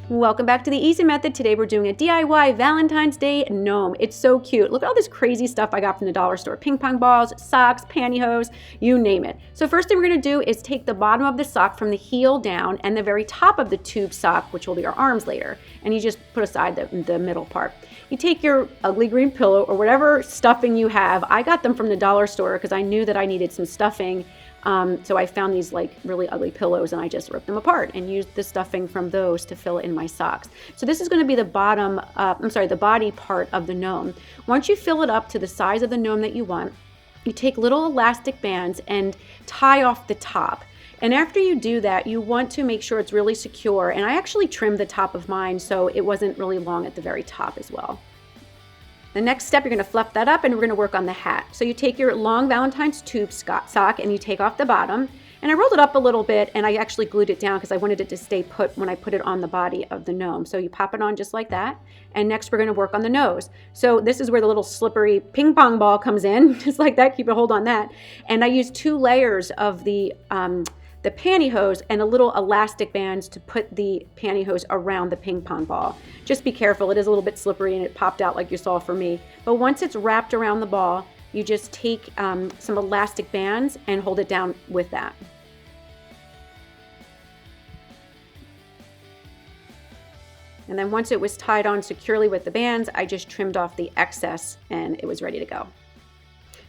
Welcome back to the Easy Method. Today we're doing a DIY Valentine's Day gnome. It's so cute. Look at all this crazy stuff I got from the dollar store. Ping pong balls, socks, pantyhose, you name it. So first thing we're gonna do is take the bottom of the sock from the heel down and the very top of the tube sock, which will be our arms later, and you just put aside the middle part. You take your ugly green pillow or whatever stuffing you have. I got them from the dollar store because I knew that I needed some stuffing. So I found these like really ugly pillows and I just ripped them apart and used the stuffing from those to fill in my socks. So this is going to be the the body part of the gnome. Once you fill it up to the size of the gnome that you want, you take little elastic bands and tie off the top. And after you do that, you want to make sure it's really secure. And I actually trimmed the top of mine so it wasn't really long at the very top as well. The next step, you're going to fluff that up and we're going to work on the hat. So you take your long Valentine's tube sock and you take off the bottom. And I rolled it up a little bit and I actually glued it down because I wanted it to stay put when I put it on the body of the gnome. So you pop it on just like that. And next we're going to work on the nose. So this is where the little slippery ping pong ball comes in, just like that. Keep a hold on that. And I used 2 layers of the pantyhose and a little elastic bands to put the pantyhose around the ping pong ball. Just be careful, it is a little bit slippery and it popped out like you saw for me. But once it's wrapped around the ball, you just take some elastic bands and hold it down with that. And then once it was tied on securely with the bands, I just trimmed off the excess and it was ready to go.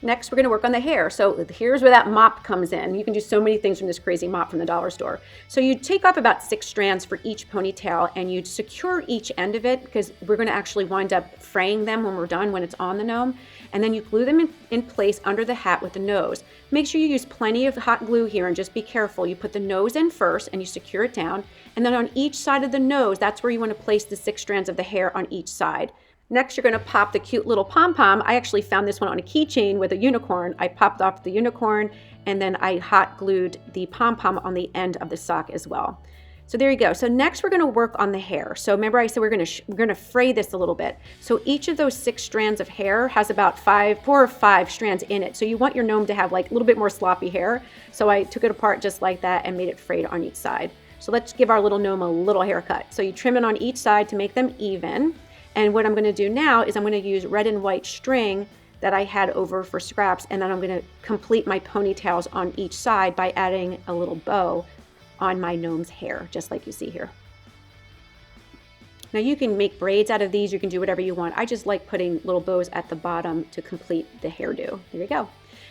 Next, we're going to work on the hair. So here's where that mop comes in. You can do so many things from this crazy mop from the dollar store. So you take off about 6 strands for each ponytail and you secure each end of it because we're going to actually wind up fraying them when we're done, when it's on the gnome. And then you glue them in place under the hat with the nose. Make sure you use plenty of hot glue here and just be careful. You put the nose in first and you secure it down. And then on each side of the nose, that's where you want to place the 6 strands of the hair on each side. Next, you're going to pop the cute little pom-pom. I actually found this one on a keychain with a unicorn. I popped off the unicorn and then I hot glued the pom-pom on the end of the sock as well. So there you go. So next we're going to work on the hair. So remember I said we're going to fray this a little bit. So each of those 6 strands of hair has about 4 or 5 strands in it. So you want your gnome to have like a little bit more sloppy hair. So I took it apart just like that and made it frayed on each side. So let's give our little gnome a little haircut. So you trim it on each side to make them even. And what I'm going to do now is I'm going to use red and white string that I had over for scraps, and then I'm going to complete my ponytails on each side by adding a little bow on my gnome's hair, just like you see here. Now you can make braids out of these, you can do whatever you want. I just like putting little bows at the bottom to complete the hairdo. There you go.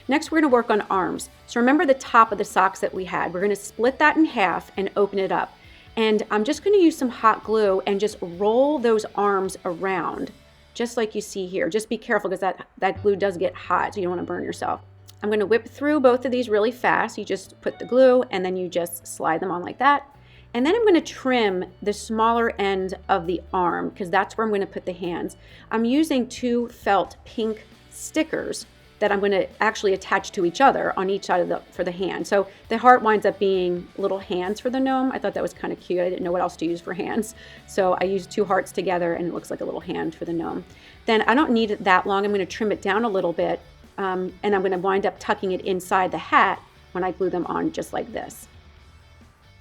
Next we're going to work on arms. So remember the top of the socks that we had. We're going to split that in half and open it up. And I'm just going to use some hot glue and just roll those arms around, just like you see here. Just be careful because that glue does get hot, so you don't want to burn yourself. I'm going to whip through both of these really fast. You just put the glue and then you just slide them on like that. And then I'm going to trim the smaller end of the arm because that's where I'm going to put the hands. I'm using 2 felt pink stickers that I'm going to actually attach to each other on each side of for the hand. So the heart winds up being little hands for the gnome. I thought that was kind of cute. I didn't know what else to use for hands. So I used 2 hearts together and it looks like a little hand for the gnome. Then I don't need it that long. I'm going to trim it down a little bit and I'm going to wind up tucking it inside the hat when I glue them on just like this.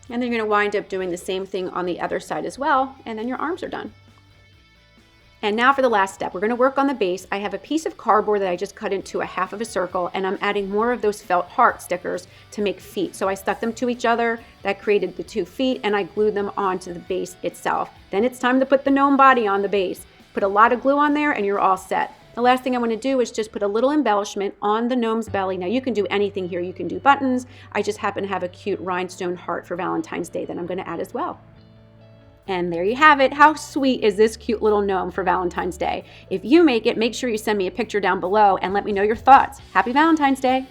And then you're going to wind up doing the same thing on the other side as well, and then your arms are done. And now for the last step, we're going to work on the base. I have a piece of cardboard that I just cut into a half of a circle, and I'm adding more of those felt heart stickers to make feet. So I stuck them to each other, that created the 2 feet, and I glued them onto the base itself. Then it's time to put the gnome body on the base. Put a lot of glue on there and you're all set. The last thing I want to do is just put a little embellishment on the gnome's belly. Now you can do anything here. You can do buttons. I just happen to have a cute rhinestone heart for Valentine's Day that I'm going to add as well. And there you have it. How sweet is this cute little gnome for Valentine's Day? If you make it, make sure you send me a picture down below and let me know your thoughts. Happy Valentine's Day!